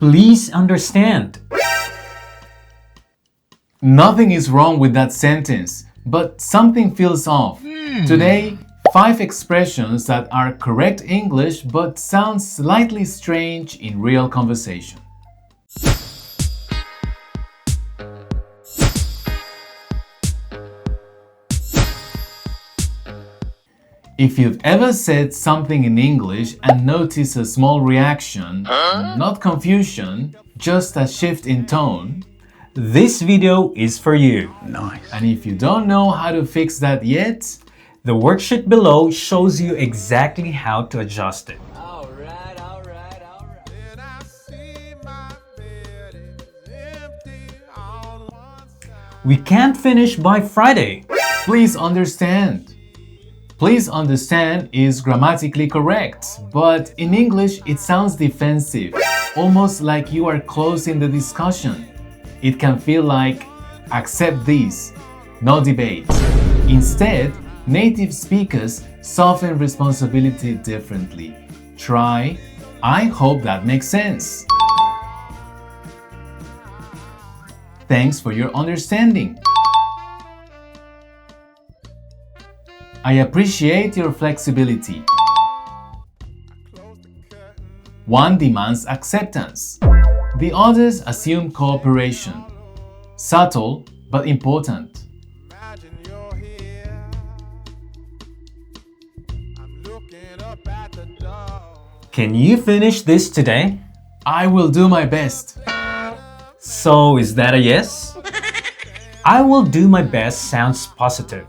Please understand. Nothing is wrong with that sentence, but something feels off. Today, 5 expressions that are correct English but sound slightly strange in real conversation. If you've ever said something in English and noticed a small reaction, not confusion, just a shift in tone, This video is for you. Nice. And if you don't know how to fix that yet, the worksheet below shows you exactly how to adjust it. Alright. We can't finish by Friday. Please understand. Please understand is grammatically correct, but in English it sounds defensive, almost like you are closing the discussion. It can feel like, accept this, no debate. Instead, native speakers soften responsibility differently. Try, I hope that makes sense. Thanks for your understanding. I appreciate your flexibility. One demands acceptance. The others assume cooperation. Subtle but important. Can you finish this today? I will do my best. So, is that a yes? I will do my best sounds positive,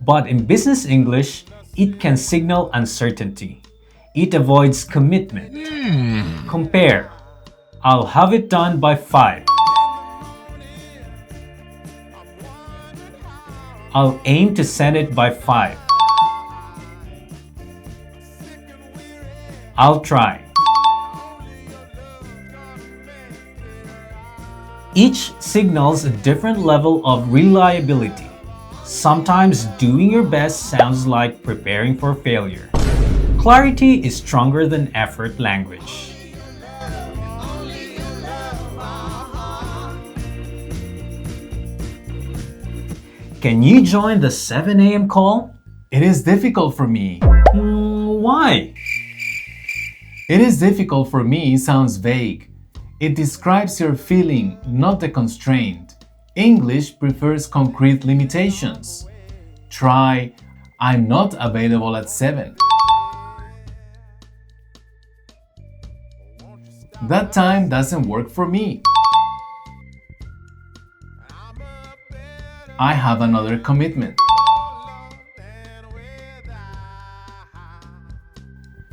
but in business English, it can signal uncertainty. It avoids commitment. Compare. I'll have it done by 5. I'll aim to send it by 5. I'll try. Each signals a different level of reliability. Sometimes doing your best sounds like preparing for failure. Clarity is stronger than effort language. Can you join the 7 a.m. call? It is difficult for me. Why? It is difficult for me sounds vague. It describes your feeling, not the constraint. English prefers concrete limitations. Try, I'm not available at 7. That time doesn't work for me. I have another commitment.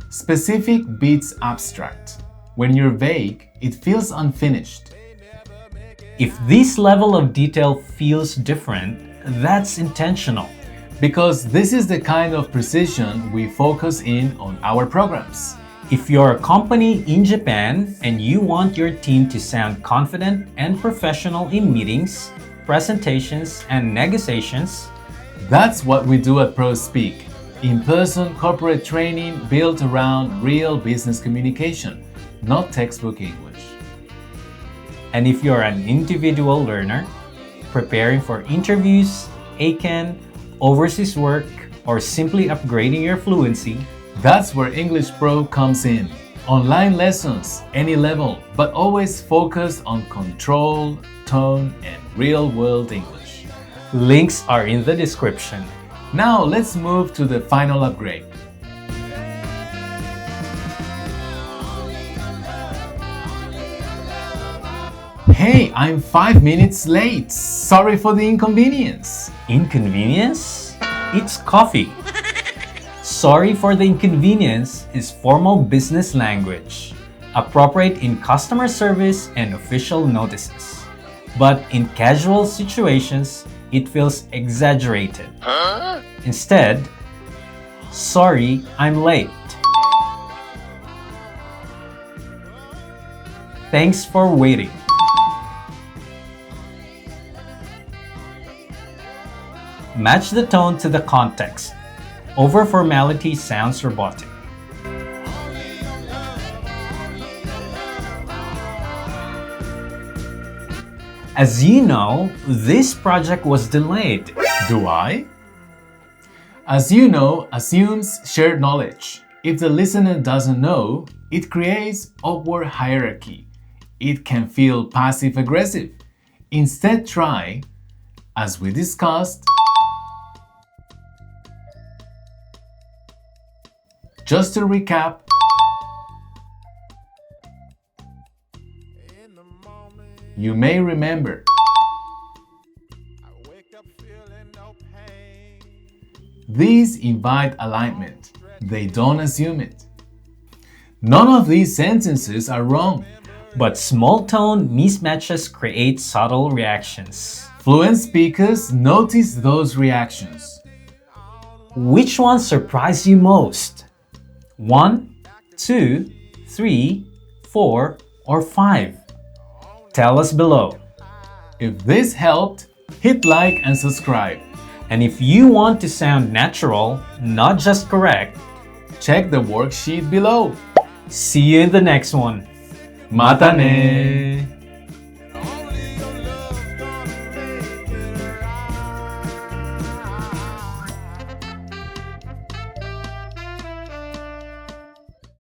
Specific beats abstract. When you're vague, it feels unfinished. If this level of detail feels different, that's intentional. Because this is the kind of precision we focus in on our programs. If you're a company in Japan and you want your team to sound confident and professional in meetings, presentations, and negotiations, that's what we do at ProSpeak. In-person corporate training built around real business communication, not textbook English. And if you're an individual learner, preparing for interviews, ACAN, overseas work, or simply upgrading your fluency, that's where English Pro comes in. Online lessons, any level, but always focused on control, tone, and real-world English. Links are in the description. Now let's move to the final upgrade. Hey, I'm 5 minutes late. Sorry for the inconvenience. Inconvenience? It's coffee. Sorry for the inconvenience is formal business language, appropriate in customer service and official notices. But in casual situations, it feels exaggerated. Instead, sorry, I'm late. Thanks for waiting. Match the tone to the context. Over-formality sounds robotic. As you know, this project was delayed. Do I? As you know assumes shared knowledge. If the listener doesn't know, it creates upward hierarchy. It can feel passive-aggressive. Instead, try, as we discussed, just to recap, you may remember. These invite alignment. They don't assume it. None of these sentences are wrong. But small tone mismatches create subtle reactions. Fluent speakers notice those reactions. Which one surprised you most? 1, 2, 3, 4, or 5? Tell us below. If this helped, hit like and subscribe. And if you want to sound natural, not just correct, check the worksheet below. See you in the next one. またね